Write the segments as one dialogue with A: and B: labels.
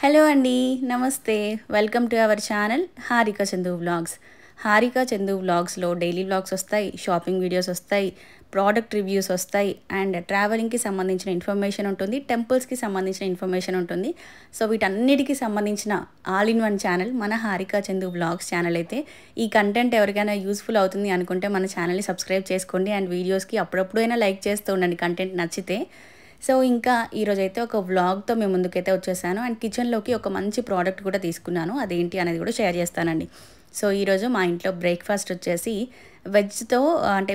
A: Hello అండి. నమస్తే. Welcome to our channel Harika Chandu vlogs. Harika Chandu వ్లాగ్స్‌లో డైలీ వ్లాగ్స్ వస్తాయి, షాపింగ్ వీడియోస్ వస్తాయి, ప్రోడక్ట్ రివ్యూస్ వస్తాయి అండ్ ట్రావెలింగ్‌కి సంబంధించిన ఇన్ఫర్మేషన్ ఉంటుంది, టెంపుల్స్‌కి సంబంధించిన ఇన్ఫర్మేషన్ ఉంటుంది. సో వీటన్నిటికి సంబంధించిన ఆల్ ఇన్ వన్ ఛానల్ మన హారిక చందు వ్లాగ్స్ ఛానల్ అయితే. ఈ కంటెంట్ ఎవరికైనా యూజ్‌ఫుల్ అవుతుంది అనుకుంటే మన ఛానల్‌ని సబ్స్క్రైబ్ చేసుకోండి అండ్ వీడియోస్‌కి అప్పుడప్పుడైనా లైక్ చేస్తూ ఉండండి కంటెంట్ నచ్చితే. సో ఇంకా ఈరోజైతే ఒక వ్లాగ్‌తో మీ ముందుకైతే వచ్చేసాను అండ్ కిచెన్‌లోకి ఒక మంచి ప్రోడక్ట్ కూడా తీసుకున్నాను. అదేంటి అనేది కూడా షేర్ చేస్తానండి. సో ఈరోజు మా ఇంట్లో బ్రేక్‌ఫాస్ట్ వచ్చేసి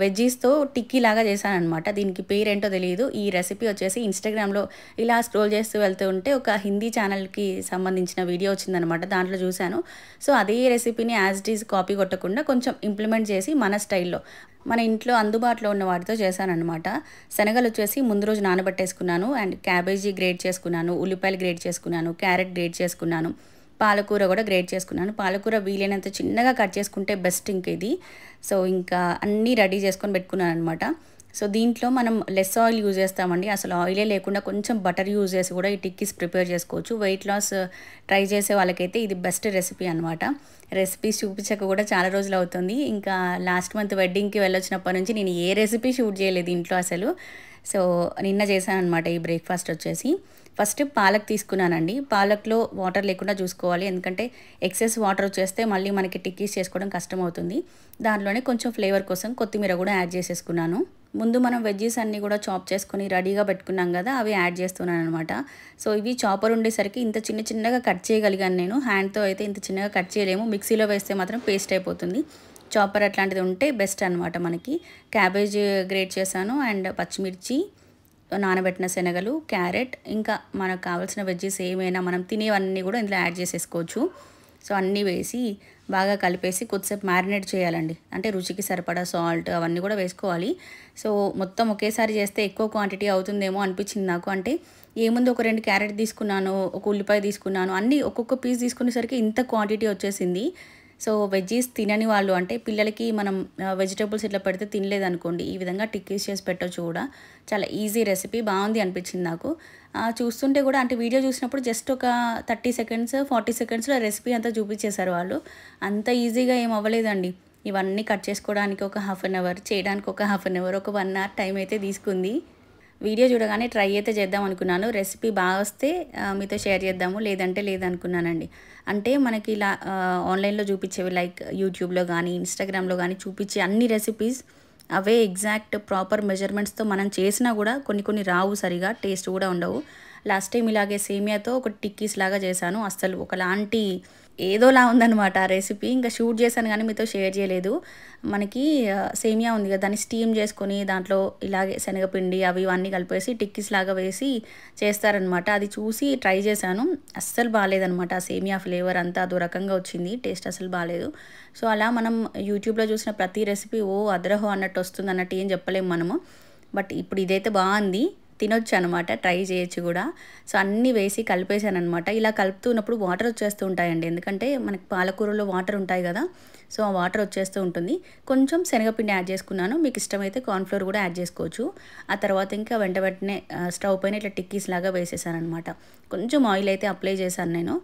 A: వెజ్జీస్‌తో టిక్కీ లాగా చేశాననమాట. దీనికి పేరేంటో తెలీదు. ఈ రెసిపీ వచ్చేసి ఇన్‌స్టాగ్రామ్‌లో ఇలా స్క్రోల్ చేస్తూ వెళ్తూ ఉంటే ఒక హిందీ ఛానల్‌కి సంబంధించిన వీడియో వచ్చిందనమాట. దాంట్లో చూశాను. సో అదే రెసిపీని యాజ్ ఇట్ ఈజ్ కాపీ కొట్టకుండా కొంచెం ఇంప్లిమెంట్ చేసి మన స్టైల్‌లో మన ఇంట్లో అందుబాటులో ఉన్న వాటితో చేశాననమాట. శనగలు వచ్చేసి ముందు రోజు నానబెట్టేసుకున్నాను అండ్ క్యాబేజీ గ్రేట్ చేసుకున్నాను, ఉల్లిపాయలు గ్రేట్ చేసుకున్నాను, క్యారెట్ గ్రేట్ చేసుకున్నాను, పాలకూర కూడా గ్రేట్ చేసుకున్నాను. పాలకూర వీలైనంత చిన్నగా కట్ చేసుకుంటే బెస్ట్ ఇంక ఇది. సో ఇంకా అన్నీ రెడీ చేసుకొని పెట్టుకున్నాను అనమాట. సో దీంట్లో మనం లెస్ ఆయిల్ యూజ్ చేస్తామండి. అసలు ఆయిలే లేకుండా కొంచెం బటర్ యూజ్ చేసి కూడా ఈ టిక్కీస్ ప్రిపేర్ చేసుకోవచ్చు. వెయిట్ లాస్ ట్రై చేసే వాళ్ళకైతే ఇది బెస్ట్ రెసిపీ అనమాట. రెసిపీస్ చూపించక కూడా చాలా రోజులు అవుతుంది. ఇంకా లాస్ట్ మంత్ వెడ్డింగ్‌కి వెళ్ళొచ్చినప్పటి నుంచి నేను ఏ రెసిపీ షూట్ చేయలేదు ఇంట్లో అసలు. సో నిన్న చేశాననమాట ఈ బ్రేక్‌ఫాస్ట్ వచ్చేసి. ఫస్ట్ పాలక్ తీసుకున్నానండి. పాలక్‌లో వాటర్ లేకుండా చూసుకోవాలి. ఎందుకంటే ఎక్సెస్ వాటర్ వచ్చేస్తే మళ్ళీ మనకి టిక్కీస్ చేసుకోవడం కష్టమవుతుంది. దాంట్లోనే కొంచెం ఫ్లేవర్ కోసం కొత్తిమీర కూడా యాడ్ చేసేసుకున్నాను. ముందు మనం వెజ్జీస్ అన్నీ కూడా చాప్ చేసుకొని రెడీగా పెట్టుకున్నాం కదా, అవి యాడ్ చేస్తున్నాను అనమాట. సో ఇవి చాపర్ ఉండేసరికి ఇంత చిన్న చిన్నగా కట్ చేయగలిగాను నేను. హ్యాండ్తో అయితే ఇంత చిన్నగా కట్ చేయలేము. మిక్సీలో వేస్తే మాత్రం పేస్ట్ అయిపోతుంది. చాపర్ అట్లాంటిది ఉంటే బెస్ట్ అనమాట మనకి. క్యాబేజ్ గ్రేట్ చేశాను అండ్ పచ్చిమిర్చి, నానబెట్టిన శనగలు, క్యారెట్, ఇంకా మనకు కావాల్సిన వెజ్జీస్ ఏమైనా మనం తినేవన్నీ కూడా ఇందులో యాడ్ చేసేసుకోవచ్చు. సో అన్నీ వేసి బాగా కలిపేసి కొద్దిసేపు మ్యారినేట్ చేయాలండి. అంటే రుచికి సరిపడా సాల్ట్ అవన్నీ కూడా వేసుకోవాలి. సో మొత్తం ఒకేసారి చేస్తే ఎక్కువ క్వాంటిటీ అవుతుందేమో అనిపించింది నాకు. అంటే ఏముంది, ఒక 2 క్యారెట్ తీసుకున్నాను, ఒక ఉల్లిపాయ తీసుకున్నాను, అన్నీ ఒక్కొక్క పీస్ తీసుకునేసరికి ఇంత క్వాంటిటీ వచ్చేసింది. సో వెజ్జీస్ తినని వాళ్ళు, అంటే పిల్లలకి మనం వెజిటేబుల్స్ ఇట్లా పెడితే తినలేదనుకోండి, ఈ విధంగా టిక్కీస్ చేసి పెట్టొచ్చు కూడా. చాలా ఈజీ రెసిపీ, బాగుంది అనిపించింది నాకు. చూస్తుంటే కూడా అంటే వీడియో చూసినప్పుడు జస్ట్ ఒక 30 సెకండ్స్ 40 సెకండ్స్లో రెసిపీ అంతా చూపించేశారు వాళ్ళు. అంత ఈజీగా ఏం అవ్వలేదండి. ఇవన్నీ కట్ చేసుకోవడానికి ఒక హాఫ్ అన్ అవర్, చేయడానికి ఒక హాఫ్ అన్ అవర్, ఒక 1 అవర్ టైం అయితే తీసుకుంది. వీడియో చూడగానే ట్రై అయితే చేద్దాం అనుకున్నాను. రెసిపీ బాగా వస్తే మీతో షేర్ చేద్దాము, లేదంటే లేదనుకున్నానండి. అంటే మనకి ఇలా ఆన్లైన్లో చూపించేవి లైక్ యూట్యూబ్లో కానీ ఇన్స్టాగ్రామ్లో కానీ చూపించే అన్ని రెసిపీస్ అవే ఎగ్జాక్ట్ ప్రాపర్ మెజర్మెంట్స్తో మనం చేసినా కూడా కొన్ని రావు, సరిగా టేస్ట్ కూడా ఉండవు. లాస్ట్ టైం ఇలాగే సేమియాతో ఒక టిక్కీస్ లాగా చేశాను. అస్సలు ఒకలాంటి ఏదోలా ఉందన్నమాట ఆ రెసిపీ. ఇంకా షూట్ చేశాను కానీ మీతో షేర్ చేయలేదు. మనకి సేమియా ఉంది కదా, దాన్ని స్టీమ్ చేసుకొని దాంట్లో ఇలాగే శనగపిండి అవి ఇవన్నీ కలిపేసి టిక్కీస్ లాగా వేసి చేస్తారనమాట. అది చూసి ట్రై చేశాను. అస్సలు బాగాలేదనమాట. ఆ సేమియా ఫ్లేవర్ అంతా అదో రకంగా వచ్చింది. టేస్ట్ అసలు బాగాలేదు. సో అలా మనం యూట్యూబ్లో చూసిన ప్రతి రెసిపీ అదరహో అన్నట్టు వస్తుంది అన్నట్టు ఏం చెప్పలేము మనము. బట్ ఇప్పుడు ఇదైతే బాగుంది, తినొచ్చు అనమాట, ట్రై చేయొచ్చు కూడా. సో అన్నీ వేసి కలిపేసాను అనమాట. ఇలా కలుపుతున్నప్పుడు వాటర్ వచ్చేస్తూ ఉంటాయండి, ఎందుకంటే మనకి పాలకూరలో వాటర్ ఉంటాయి కదా. సో ఆ వాటర్ వచ్చేస్తూ ఉంటుంది. కొంచెం శనగపిండి యాడ్ చేసుకున్నాను. మీకు ఇష్టమైతే కార్న్ఫ్లోర్ కూడా యాడ్ చేసుకోవచ్చు. ఆ తర్వాత ఇంకా వెంటనే స్టవ్ పైన ఇట్లా టిక్కీస్ లాగా వేసేసాను అనమాట. కొంచెం ఆయిల్ అయితే అప్లై చేశాను నేను.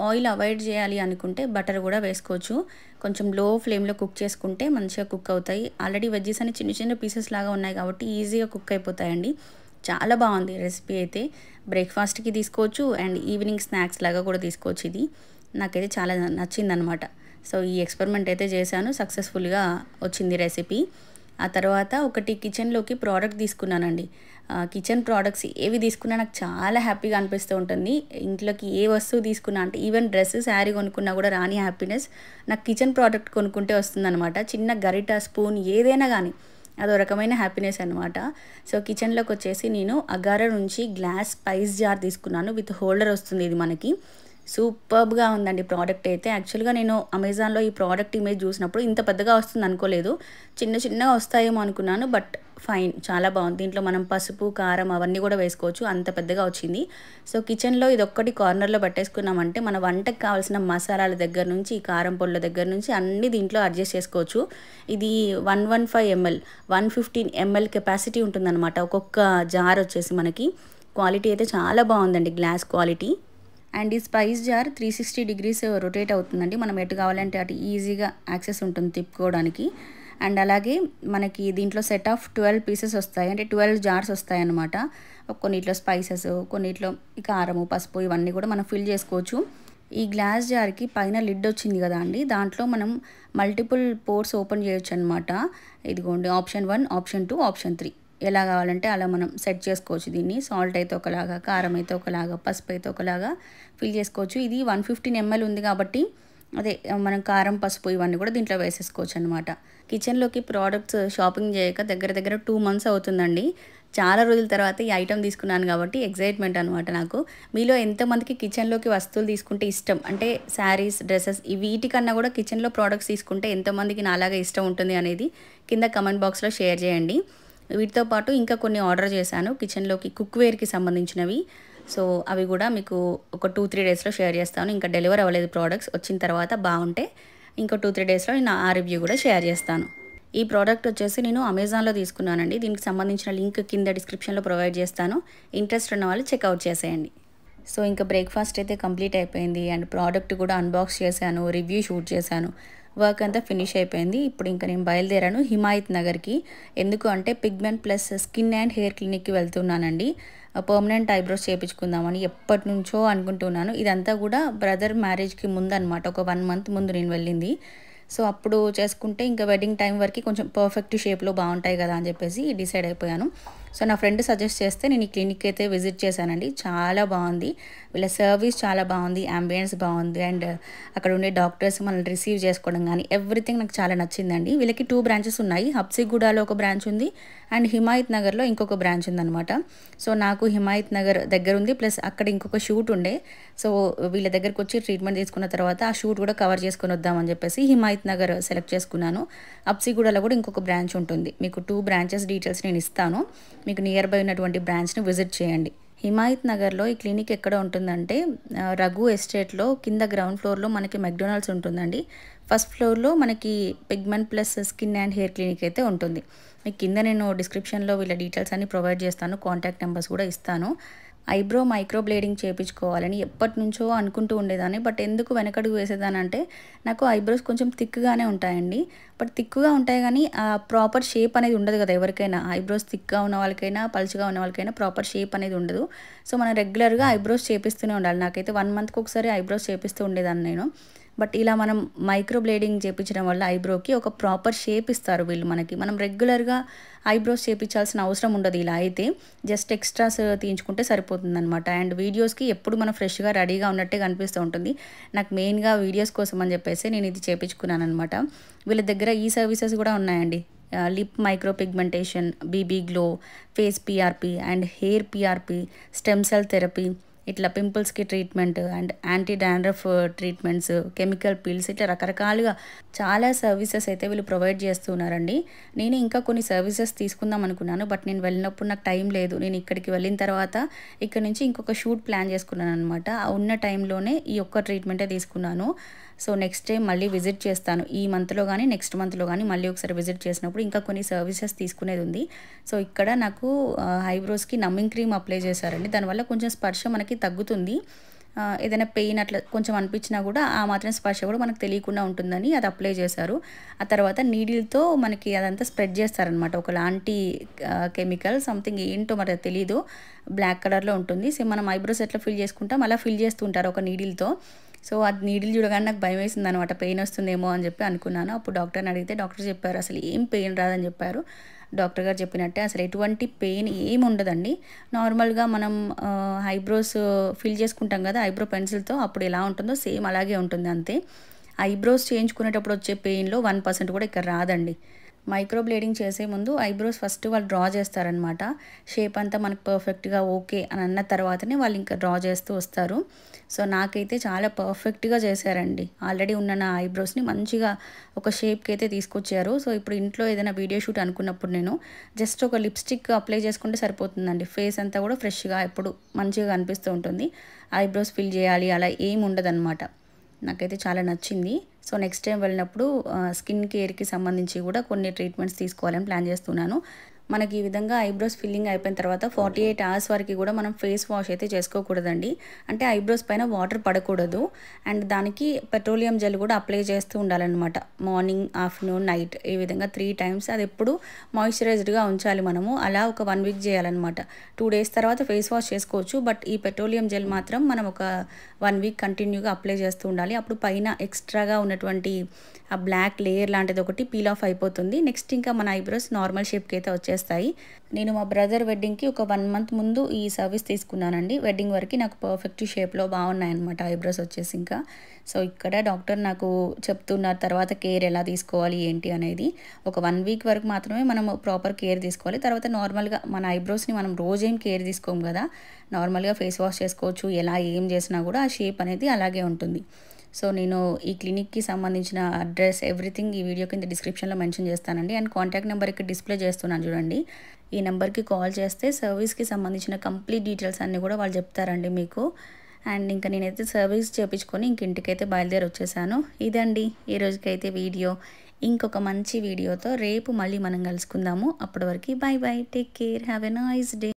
A: ఆయిల్ అవాయిడ్ చేయాలి అనుకుంటే బటర్ కూడా వేసుకోవచ్చు. కొంచెం లో ఫ్లేమ్లో కుక్ చేసుకుంటే మంచిగా కుక్ అవుతాయి. ఆల్రెడీ వెజ్జీస్ అని చిన్న చిన్న పీసెస్ లాగా ఉన్నాయి కాబట్టి ఈజీగా కుక్ అయిపోతాయండి. చాలా బాగుంది రెసిపీ అయితే. బ్రేక్ఫాస్ట్కి తీసుకోవచ్చు అండ్ ఈవినింగ్ స్నాక్స్ లాగా కూడా తీసుకోవచ్చు. ఇది నాకైతే చాలా నచ్చిందనమాట. సో ఈ ఎక్స్పెరిమెంట్ అయితే చేశాను, సక్సెస్ఫుల్గా వచ్చింది రెసిపీ. ఆ తర్వాత ఒకటి కిచెన్లోకి ప్రోడక్ట్ తీసుకున్నానండి. కిచెన్ ప్రోడక్ట్స్ ఏవి తీసుకున్నా నాకు చాలా హ్యాపీగా అనిపిస్తూ ఉంటుంది. ఇంట్లోకి ఏ వస్తువు తీసుకున్నా, అంటే ఈవెన్ డ్రెస్, శారీ కొనుక్కున్నా కూడా రాని హ్యాపీనెస్ నాకు కిచెన్ ప్రోడక్ట్ కొనుక్కుంటే వస్తుందన్నమాట. చిన్న గరిట, స్పూన్ ఏదైనా కానీ అదో రకమైన హ్యాపీనెస్ అనమాట. సో కిచెన్లోకి వచ్చేసి నేను అగారా నుంచి గ్లాస్ స్పైస్ జార్ తీసుకున్నాను. విత్ హోల్డర్ వస్తుంది ఇది మనకి. సూపర్బ్గా ఉందండి ప్రోడక్ట్ అయితే. యాక్చువల్గా నేను అమెజాన్లో ఈ ప్రోడక్ట్ ఇమేజ్ చూసినప్పుడు ఇంత పెద్దగా వస్తుంది అనుకోలేదు. చిన్నగా వస్తాయేమో అనుకున్నాను. బట్ ఫైన్, చాలా బాగుంది. దీంట్లో మనం పసుపు, కారం అవన్నీ కూడా వేసుకోవచ్చు. అంత పెద్దగా వచ్చింది. సో కిచెన్లో ఇది ఒక్కటి కార్నర్లో పెట్టేసుకున్నామంటే మన వంటకు కావాల్సిన మసాలాల దగ్గర నుంచి, కారం పొడుల దగ్గర నుంచి అన్నీ దీంట్లో అడ్జస్ట్ చేసుకోవచ్చు. ఇది 115 ml 115 ml కెపాసిటీ ఉంటుందన్నమాట ఒక్కొక్క జార్ వచ్చేసి. మనకి క్వాలిటీ అయితే చాలా బాగుందండి, గ్లాస్ క్వాలిటీ. అండ్ ఈ స్పైస్ జార్ 360 డిగ్రీస్ రొటేట్ అవుతుందండి. మనం ఎటు కావాలంటే అటు ఈజీగా యాక్సెస్ ఉంటుంది తిప్పుకోవడానికి. అండ్ అలాగే మనకి దీంట్లో సెట్ ఆఫ్ 12 పీసెస్ వస్తాయి, అంటే 12 జార్స్ వస్తాయి అన్నమాట. కొన్నిట్లో స్పైసెస్, కొన్నిట్లో కారము, పసుపు ఇవన్నీ కూడా మనం ఫిల్ చేసుకోవచ్చు. ఈ గ్లాస్ జార్కి పైన లిడ్ వచ్చింది కదా అండి, దాంట్లో మనం మల్టిపుల్ పోర్స్ ఓపెన్ చేయొచ్చు అనమాట. ఇదిగోండి ఆప్షన్ 1, ఆప్షన్ 2, ఆప్షన్ 3 ఎలా కావాలంటే అలా మనం సెట్ చేసుకోవచ్చు దీన్ని. సాల్ట్ అయితే ఒకలాగా, కారం అయితే ఒకలాగా, పసుపు అయితే ఒకలాగా ఫిల్ చేసుకోవచ్చు. ఇది 115 ml ఉంది కాబట్టి అదే మనం కారం, పసుపు ఇవన్నీ కూడా దీంట్లో వేసేసుకోవచ్చు అనమాట. కిచెన్లోకి ప్రోడక్ట్స్ షాపింగ్ చేయక దగ్గర దగ్గర 2 months అవుతుందండి. చాలా రోజుల తర్వాత ఈ ఐటెం తీసుకున్నాను కాబట్టి ఎగ్జైట్మెంట్ అనమాట నాకు. మీలో ఎంతమందికి కిచెన్లోకి వస్తువులు తీసుకుంటే ఇష్టం, అంటే శారీస్, డ్రెస్సెస్ వీటికన్నా కూడా కిచెన్లో ప్రోడక్ట్స్ తీసుకుంటే ఎంతమందికి నాలాగా ఇష్టం ఉంటుంది అనేది కింద కమెంట్ బాక్స్లో షేర్ చేయండి. వీటితో పాటు ఇంకా కొన్ని ఆర్డర్ చేశాను కిచెన్లోకి కుక్వేర్కి సంబంధించినవి. సో అవి కూడా మీకు ఒక 2-3 డేస్లో షేర్ చేస్తాను. ఇంకా డెలివర్ అవ్వలేదు ప్రోడక్ట్స్, వచ్చిన తర్వాత బాగుంటే ఇంకో 2-3 డేస్లో నేను ఆ రివ్యూ కూడా షేర్ చేస్తాను. ఈ ప్రోడక్ట్ వచ్చేసి నేను అమెజాన్లో తీసుకున్నానండి. దీనికి సంబంధించిన లింక్ కింద డిస్క్రిప్షన్లో ప్రొవైడ్ చేస్తాను. ఇంట్రెస్ట్ ఉన్న వాళ్ళు చెక్అవుట్ చేసేయండి. సో ఇంకా బ్రేక్ఫాస్ట్ అయితే కంప్లీట్ అయిపోయింది అండ్ ప్రోడక్ట్ కూడా అన్బాక్స్ చేశాను, రివ్యూ షూట్ చేశాను, వర్క్ అంతా ఫినిష్ అయిపోయింది. ఇప్పుడు ఇంకా నేను బయలుదేరాను హిమాయత్ నగర్కి. ఎందుకు అంటే pigment plus skin and hair క్లినిక్కి వెళ్తున్నానండి. పర్మనెంట్ ఐబ్రోస్ చేయించుకుందామని ఎప్పటి నుంచో అనుకుంటున్నాను. ఇదంతా కూడా బ్రదర్ మ్యారేజ్కి ముందు అనమాట, ఒక 1 month ముందు నేను వెళ్ళింది. సో అప్పుడు చేసుకుంటే ఇంకా వెడ్డింగ్ టైం వరకు కొంచెం పర్ఫెక్ట్ షేప్లో బాగుంటాయి కదా అని చెప్పేసి డిసైడ్ అయిపోయాను. సో నా ఫ్రెండ్ సజెస్ట్ చేస్తే నేను ఈ క్లినిక్ అయితే విజిట్ చేశానండి. చాలా బాగుంది, వీళ్ళ సర్వీస్ చాలా బాగుంది, అంబియన్స్ బాగుంది అండ్ అక్కడ ఉండే డాక్టర్స్ మనల్ని రిసీవ్ చేసుకోవడం కానీ ఎవ్రీథింగ్ నాకు చాలా నచ్చిందండి. వీళ్ళకి 2 branches ఉన్నాయి, హబ్సిగూడలో ఒక బ్రాంచ్ ఉంది అండ్ హిమాయత్ నగర్లో ఇంకొక బ్రాంచ్ ఉందన్నమాట. సో నాకు హిమాయత్ నగర్ దగ్గర ఉంది, ప్లస్ అక్కడ ఇంకొక షూట్ ఉండే. సో వీళ్ళ దగ్గరకు వచ్చి ట్రీట్మెంట్ తీసుకున్న తర్వాత ఆ షూట్ కూడా కవర్ చేసుకొని వద్దామని చెప్పేసి హిమాయత్ నగర్ సెలెక్ట్ చేసుకున్నాను. హబ్సిగూడలో కూడా ఇంకొక బ్రాంచ్ ఉంటుంది. మీకు 2 branches డీటెయిల్స్ నేను ఇస్తాను, మీకు నియర్ బై ఉన్నటువంటి బ్రాంచ్ని విజిట్ చేయండి. హిమాయత్ నగర్లో ఈ క్లినిక్ ఎక్కడ ఉంటుందంటే రఘు ఎస్టేట్లో కింద గ్రౌండ్ ఫ్లోర్లో మనకి మెక్డొనాల్డ్స్ ఉంటుందండి. ఫస్ట్ ఫ్లోర్లో మనకి pigment plus skin and hair clinic అయితే ఉంటుంది. మీకు కింద నేను డిస్క్రిప్షన్లో వీళ్ళ డీటెయిల్స్ అన్ని ప్రొవైడ్ చేస్తాను, కాంటాక్ట్ నెంబర్స్ కూడా ఇస్తాను. ఐబ్రో మైక్రో బ్లేడింగ్ చేయించుకోవాలని ఎప్పటి నుంచో అనుకుంటూ ఉండేదాన్ని. బట్ ఎందుకు వెనకడుగు వేసేదానంటే నాకు ఐబ్రోస్ కొంచెం థిక్గానే ఉంటాయండి. బట్ థిక్గా ఉంటాయి కానీ ప్రాపర్ షేప్ అనేది ఉండదు కదా ఎవరికైనా. ఐబ్రోస్ థిక్గా ఉన్న వాళ్ళకైనా, పల్చగా ఉన్న వాళ్ళకైనా ప్రాపర్ షేప్ అనేది ఉండదు. సో మనం రెగ్యులర్గా ఐబ్రోస్ చేపిస్తూనే ఉండాలి. నాకైతే 1 monthకి ఒకసారి ఐబ్రోస్ చేపిస్తూ ఉండేదాన్ని నేను. బట్ ఇలా మనం మైక్రో బ్లేడింగ్ చేయించడం వల్ల ఐబ్రోకి ఒక ప్రాపర్ షేప్ ఇస్తారు వీళ్ళు మనకి. మనం రెగ్యులర్గా ఐబ్రోస్ చేయించాల్సిన అవసరం ఉండదు. ఇలా అయితే జస్ట్ ఎక్స్ట్రాస్ తీయించుకుంటే సరిపోతుంది అనమాట. అండ్ వీడియోస్కి ఎప్పుడు మనం ఫ్రెష్గా రెడీగా ఉన్నట్టే కనిపిస్తూ ఉంటుంది. నాకు మెయిన్గా వీడియోస్ కోసం అని చెప్పేసి నేను ఇది చేయించుకున్నాను అనమాట. వీళ్ళ దగ్గర ఈ సర్వీసెస్ కూడా ఉన్నాయండి. Lip micro pigmentation, BB glow, face PRP and hair PRP, stem cell therapy, ఇట్లా పింపుల్స్కి treatment and anti dandruff treatments, chemical peels, ఇట్లా రకరకాలుగా చాలా సర్వీసెస్ అయితే వీళ్ళు ప్రొవైడ్ చేస్తున్నారండి. నేను ఇంకా కొన్ని సర్వీసెస్ తీసుకుందాం అనుకున్నాను, బట్ నేను వెళ్ళినప్పుడు నాకు టైం లేదు. నేను ఇక్కడికి వెళ్ళిన తర్వాత ఇక్కడ నుంచి ఇంకొక షూట్ ప్లాన్ చేసుకున్నాను అనమాట. ఉన్న టైంలోనే ఈ ఒక్క ట్రీట్మెంటే తీసుకున్నాను. సో నెక్స్ట్ టైం మళ్ళీ విజిట్ చేస్తాను. ఈ మంత్లో కానీ నెక్స్ట్ మంత్లో కానీ మళ్ళీ ఒకసారి విజిట్ చేసినప్పుడు ఇంకా కొన్ని సర్వీసెస్ తీసుకునేది ఉంది. సో ఇక్కడ నాకు ఐబ్రోస్కి నమ్మింగ్ క్రీమ్ అప్లై చేశారండి. దానివల్ల కొంచెం స్పర్శ మనకి తగ్గుతుంది. ఏదైనా పెయిన్ అట్లా కొంచెం అనిపించినా కూడా ఆ మాత్రం స్పర్శ కూడా మనకు తెలియకుండా ఉంటుందని అది అప్లై చేశారు. ఆ తర్వాత నీడిల్తో మనకి అదంతా స్ప్రెడ్ చేస్తారనమాట. ఒకలాంటి కెమికల్ సంథింగ్ ఏంటో మరి తెలీదు, బ్లాక్ కలర్లో ఉంటుంది. సో మనం ఐబ్రోస్ ఎట్లా ఫిల్ చేసుకుంటాం అలా ఫిల్ చేస్తుంటారు ఒక నీడిల్తో. సో అది నీడిల్ చూడగానే నాకు భయం వేసింది అనమాట, పెయిన్ వస్తుందేమో అని చెప్పి అనుకున్నాను. అప్పుడు డాక్టర్ని అడిగితే డాక్టర్ చెప్పారు అసలు ఏం పెయిన్ రాదని చెప్పారు. డాక్టర్ గారు చెప్పినట్టే అసలు ఎటువంటి పెయిన్ ఏమి ఉండదండి. నార్మల్గా మనం ఐబ్రోస్ ఫిల్ చేసుకుంటాం కదా ఐబ్రో పెన్సిల్తో, అప్పుడు ఎలా ఉంటుందో సేమ్ అలాగే ఉంటుంది అంతే. ఐబ్రోస్ చేయించుకునేటప్పుడు వచ్చే పెయిన్లో 1% కూడా ఇక్కడ రాదండి. మైక్రో బ్లేడింగ్ చేసే ముందు ఐబ్రోస్ ఫస్ట్ వాళ్ళు డ్రా చేస్తారనమాట. షేప్ అంతా మనకు పర్ఫెక్ట్గా ఓకే అని అన్న తర్వాతనే వాళ్ళు ఇంకా డ్రా చేస్తూ వస్తారు. సో నాకైతే చాలా పర్ఫెక్ట్గా చేశారండి. ఆల్రెడీ ఉన్న నా ఐబ్రోస్ని మంచిగా ఒక షేప్కి అయితే తీసుకొచ్చారు. సో ఇప్పుడు ఇంట్లో ఏదైనా వీడియో షూట్ అనుకున్నప్పుడు నేను జస్ట్ ఒక లిప్స్టిక్ అప్లై చేసుకుంటే సరిపోతుందండి. ఫేస్ అంతా కూడా ఫ్రెష్గా ఎప్పుడు మంచిగా కనిపిస్తూ ఉంటుంది. ఐబ్రోస్ ఫిల్ చేయాలి అలా ఏమి ఉండదన్నమాట. నాకైతే చాలా నచ్చింది. సో నెక్స్ట్ టైం వెళ్ళినప్పుడు స్కిన్ కేర్కి సంబంధించి కూడా కొన్ని ట్రీట్మెంట్స్ తీసుకోవాలని ప్లాన్ చేస్తున్నాను. మనకి ఈ విధంగా ఐబ్రోస్ ఫిల్లింగ్ అయిపోయిన తర్వాత 48 అవర్స్ వరకు కూడా మనం ఫేస్ వాష్ అయితే చేసుకోకూడదండి. అంటే ఐబ్రోస్ పైన వాటర్ పడకూడదు. అండ్ దానికి పెట్రోలియం జెల్ కూడా అప్లై చేస్తూ ఉండాలన్నమాట. మార్నింగ్, ఆఫ్టర్నూన్, నైట్ ఈ విధంగా 3 టైమ్స్ అది ఎప్పుడు మాయిశ్చరైజ్డ్గా ఉంచాలి మనము. అలా ఒక 1 వీక్ చేయాలన్నమాట. 2 డేస్ తర్వాత ఫేస్ వాష్ చేసుకోవచ్చు. బట్ ఈ పెట్రోలియం జెల్ మాత్రం మనం ఒక 1 వీక్ కంటిన్యూగా అప్లై చేస్తూ ఉండాలి. అప్పుడు పైన ఎక్స్ట్రాగా ఉన్నటువంటి ఆ బ్లాక్ లేయర్ లాంటిది ఒకటి పీల్ ఆఫ్ అయిపోతుంది. నెక్స్ట్ ఇంకా మన ఐబ్రోస్ నార్మల్ షేప్కి అయితే వచ్చేస్తాయి. నేను మా బ్రదర్ వెడ్డింగ్కి ఒక 1 మంత్ ముందు ఈ సర్వీస్ తీసుకున్నానండి. వెడ్డింగ్ వరకు నాకు పర్ఫెక్ట్ షేప్లో బాగున్నాయన్నమాట ఐబ్రోస్ వచ్చేసి ఇంకా. సో ఇక్కడ డాక్టర్ నాకు చెప్తున్నారు తర్వాత కేర్ ఎలా తీసుకోవాలి ఏంటి అనేది. ఒక 1 వీక్ వరకు మాత్రమే మనం ప్రాపర్ కేర్ తీసుకోవాలి. తర్వాత నార్మల్గా మన ఐబ్రోస్ని మనం రోజేం కేర్ తీసుకోము కదా, నార్మల్గా ఫేస్ వాష్ చేసుకోవచ్చు. ఎలా ఏం చేసినా కూడా ఆ షేప్ అనేది అలాగే ఉంటుంది. సో నేను ఈ క్లినిక్కి సంబంధించిన అడ్రస్ ఎవ్రీథింగ్ ఈ వీడియో కింద డిస్క్రిప్షన్లో మెన్షన్ చేస్తానండి. అండ్ కాంటాక్ట్ నెంబర్ ఇక్కడ డిస్ప్లే చేస్తున్నాను చూడండి. ఈ నెంబర్కి కాల్ చేస్తే సర్వీస్కి సంబంధించిన కంప్లీట్ డీటెయిల్స్ అన్నీ కూడా వాళ్ళు చెప్తారండి మీకు. అండ్ ఇంకా నేనైతే సర్వీస్ చేయించుకొని ఇంక ఇంటికైతే బయలుదేరి వచ్చేసాను. ఇదండి ఈ రోజుకైతే వీడియో. ఇంకొక మంచి వీడియోతో రేపు మళ్ళీ మనం కలుసుకుందాము. అప్పటి వరకు by by, take care, have a nice day.